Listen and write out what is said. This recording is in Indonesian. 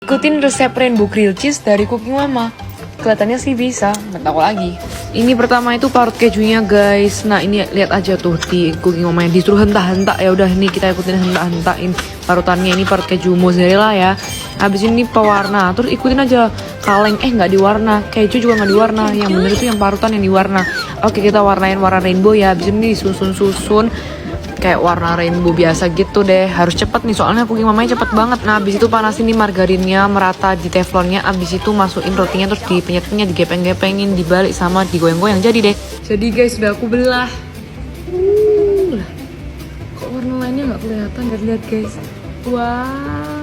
Ikutin resep rainbow grilled cheese dari Cooking Mama. Kelihatannya sih bisa, nggak tahu lagi. Ini pertama itu parut kejunya guys. Nah ini lihat aja tuh di Cooking Mama yang disuruh hentak-hentak. Ya udah nih kita ikutin hentak-hentakin parutannya. Ini parut keju mozzarella ya. Habis ini pewarna. Terus ikutin aja kaleng. Nggak diwarna. Keju juga nggak diwarna. Yang bener itu yang parutan yang diwarna. Oke kita warnain warna rainbow ya. Habis ini disusun-susun kayak warna rainbow biasa gitu deh. Harus cepet nih soalnya Cooking Mamanya cepet banget. Nah abis itu panasin nih margarinnya merata di teflonnya. Abis itu masukin rotinya terus dipenyetnya, digepeng-gepengin, dibalik sama digoyang-goyang. Jadi deh. Jadi guys sudah aku belah. Kok warna lainnya nggak kelihatan? Lihat guys. Wow.